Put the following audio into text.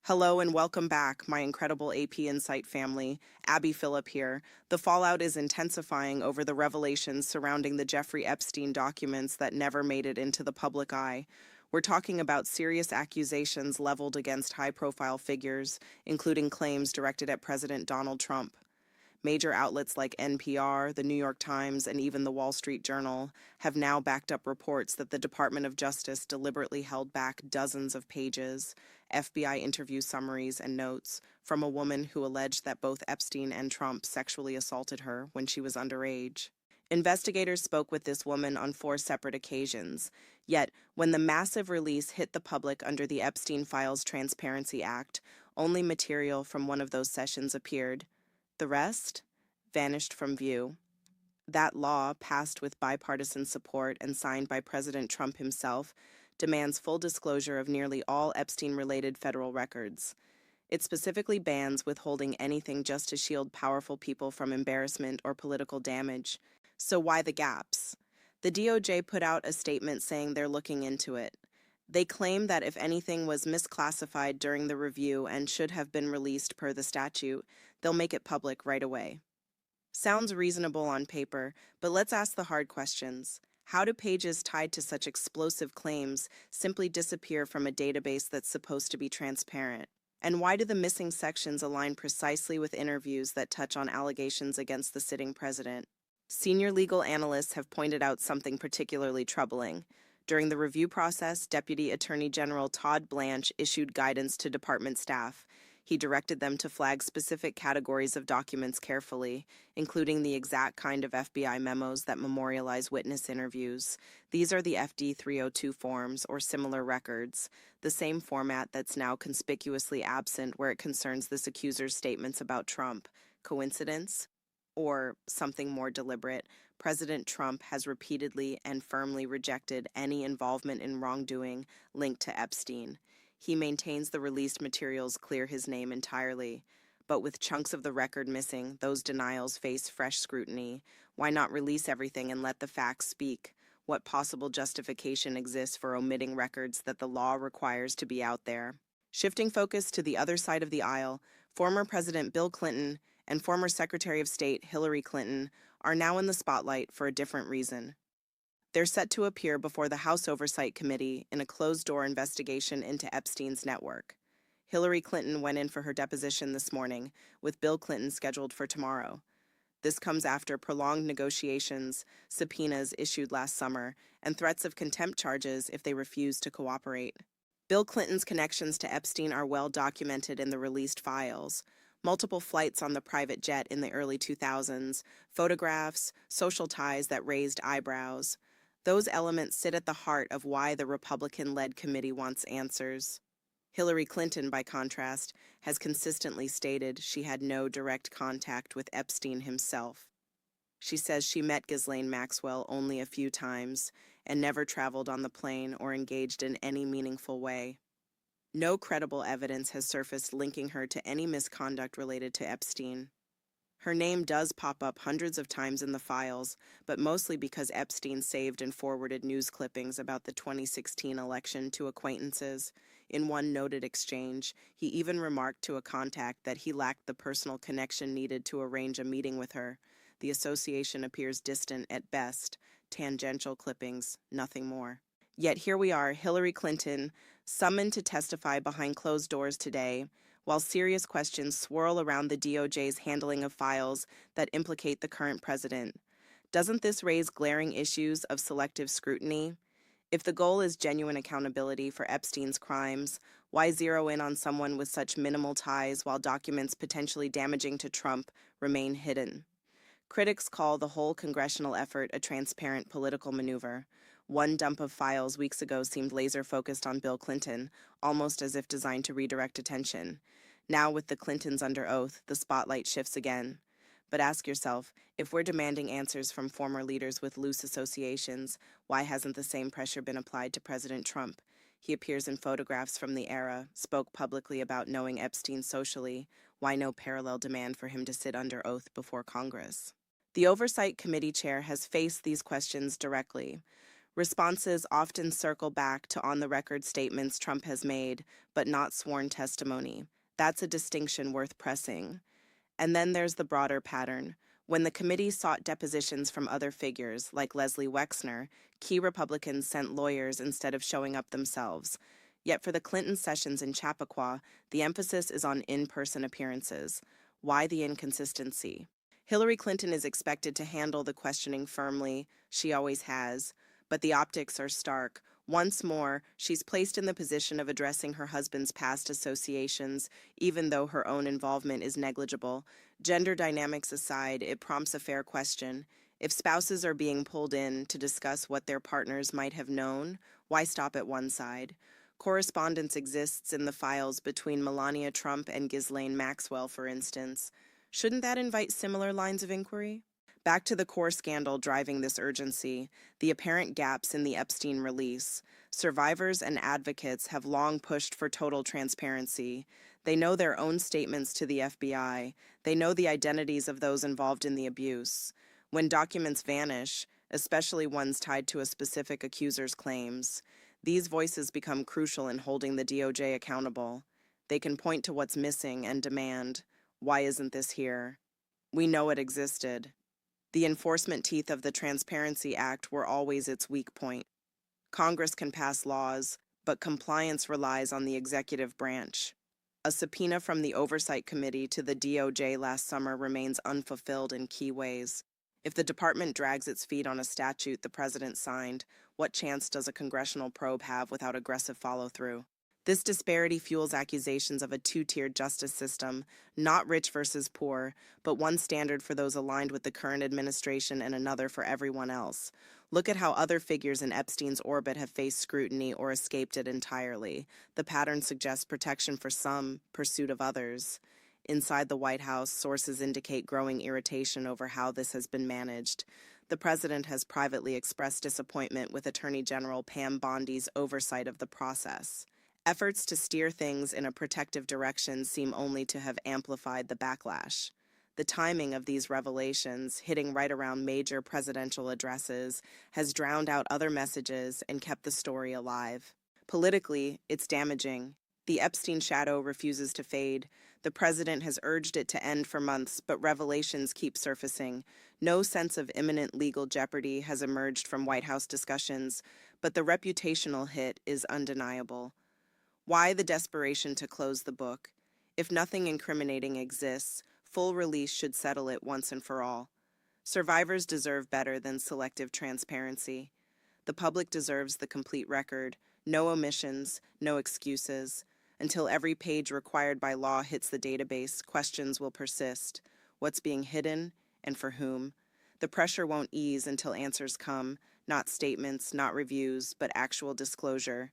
Hello and welcome back, my incredible AP Insight family. Abby Phillip here. The fallout is intensifying over the revelations surrounding the Jeffrey Epstein documents that never made it into the public eye. We're talking about serious accusations leveled against high-profile figures, including claims directed at President Donald Trump. Major outlets like NPR, the New York Times, and even the Wall Street Journal have now backed up reports that the Department of Justice deliberately held back dozens of pages, FBI interview summaries, and notes from a woman who alleged that both Epstein and Trump sexually assaulted her when she was underage. Investigators spoke with this woman on 4 separate occasions. Yet, when the massive release hit the public under the Epstein Files Transparency Act, only material from one of those sessions appeared. The rest vanished from view. That law, passed with bipartisan support and signed by President Trump himself, demands full disclosure of nearly all Epstein-related federal records. It specifically bans withholding anything just to shield powerful people from embarrassment or political damage. So why the gaps? The DOJ put out a statement saying they're looking into it. They claim that if anything was misclassified during the review and should have been released per the statute, they'll make it public right away. Sounds reasonable on paper, but let's ask the hard questions. How do pages tied to such explosive claims simply disappear from a database that's supposed to be transparent? And why do the missing sections align precisely with interviews that touch on allegations against the sitting president? Senior legal analysts have pointed out something particularly troubling. During the review process, Deputy Attorney General Todd Blanche issued guidance to department staff. He directed them to flag specific categories of documents carefully, including the exact kind of FBI memos that memorialize witness interviews. These are the FD 302 forms or similar records, the same format that's now conspicuously absent where it concerns this accuser's statements about Trump. Coincidence? Or something more deliberate? President Trump has repeatedly and firmly rejected any involvement in wrongdoing linked to Epstein. He maintains the released materials clear his name entirely. But with chunks of the record missing, those denials face fresh scrutiny. Why not release everything and let the facts speak? What possible justification exists for omitting records that the law requires to be out there? Shifting focus to the other side of the aisle, former President Bill Clinton and former Secretary of State Hillary Clinton are now in the spotlight for a different reason. They're set to appear before the House Oversight Committee in a closed-door investigation into Epstein's network. Hillary Clinton went in for her deposition this morning, with Bill Clinton scheduled for tomorrow. This comes after prolonged negotiations, subpoenas issued last summer, and threats of contempt charges if they refuse to cooperate. Bill Clinton's connections to Epstein are well documented in the released files. Multiple flights on the private jet in the early 2000s, photographs, social ties that raised eyebrows. Those elements sit at the heart of why the Republican-led committee wants answers. Hillary Clinton, by contrast, has consistently stated she had no direct contact with Epstein himself. She says she met Ghislaine Maxwell only a few times and never traveled on the plane or engaged in any meaningful way. No credible evidence has surfaced linking her to any misconduct related to Epstein. Her name does pop up hundreds of times in the files, but mostly because Epstein saved and forwarded news clippings about the 2016 election to acquaintances. In one noted exchange, he even remarked to a contact that he lacked the personal connection needed to arrange a meeting with her. The association appears distant at best, tangential clippings, nothing more. Yet here we are, Hillary Clinton, summoned to testify behind closed doors today, while serious questions swirl around the DOJ's handling of files that implicate the current president. Doesn't this raise glaring issues of selective scrutiny? If the goal is genuine accountability for Epstein's crimes, why zero in on someone with such minimal ties while documents potentially damaging to Trump remain hidden? Critics call the whole congressional effort a transparent political maneuver. One dump of files weeks ago seemed laser-focused on Bill Clinton, almost as if designed to redirect attention. Now, with the Clintons under oath, the spotlight shifts again. But ask yourself, if we're demanding answers from former leaders with loose associations, why hasn't the same pressure been applied to President Trump? He appears in photographs from the era, spoke publicly about knowing Epstein socially. Why no parallel demand for him to sit under oath before Congress? The Oversight Committee chair has faced these questions directly. Responses often circle back to on-the-record statements Trump has made, but not sworn testimony. That's a distinction worth pressing. And then there's the broader pattern. When the committee sought depositions from other figures, like Leslie Wexner, key Republicans sent lawyers instead of showing up themselves. Yet for the Clinton sessions in Chappaqua, the emphasis is on in-person appearances. Why the inconsistency? Hillary Clinton is expected to handle the questioning firmly, she always has, but the optics are stark. Once more, she's placed in the position of addressing her husband's past associations, even though her own involvement is negligible. Gender dynamics aside, it prompts a fair question. If spouses are being pulled in to discuss what their partners might have known, why stop at one side? Correspondence exists in the files between Melania Trump and Ghislaine Maxwell, for instance. Shouldn't that invite similar lines of inquiry? Back to the core scandal driving this urgency, the apparent gaps in the Epstein release. Survivors and advocates have long pushed for total transparency. They know their own statements to the FBI. They know the identities of those involved in the abuse. When documents vanish, especially ones tied to a specific accuser's claims, these voices become crucial in holding the DOJ accountable. They can point to what's missing and demand, why isn't this here? We know it existed. The enforcement teeth of the Transparency Act were always its weak point. Congress can pass laws, but compliance relies on the executive branch. A subpoena from the Oversight Committee to the DOJ last summer remains unfulfilled in key ways. If the department drags its feet on a statute the president signed, what chance does a congressional probe have without aggressive follow-through? This disparity fuels accusations of a two-tiered justice system, not rich versus poor, but one standard for those aligned with the current administration and another for everyone else. Look at how other figures in Epstein's orbit have faced scrutiny or escaped it entirely. The pattern suggests protection for some, pursuit of others. Inside the White House, sources indicate growing irritation over how this has been managed. The president has privately expressed disappointment with Attorney General Pam Bondi's oversight of the process. Efforts to steer things in a protective direction seem only to have amplified the backlash. The timing of these revelations, hitting right around major presidential addresses, has drowned out other messages and kept the story alive. Politically, it's damaging. The Epstein shadow refuses to fade. The president has urged it to end for months, but revelations keep surfacing. No sense of imminent legal jeopardy has emerged from White House discussions, but the reputational hit is undeniable. Why the desperation to close the book? If nothing incriminating exists, full release should settle it once and for all. Survivors deserve better than selective transparency. The public deserves the complete record, no omissions, no excuses. Until every page required by law hits the database, questions will persist. What's being hidden, and for whom? The pressure won't ease until answers come, not statements, not reviews, but actual disclosure.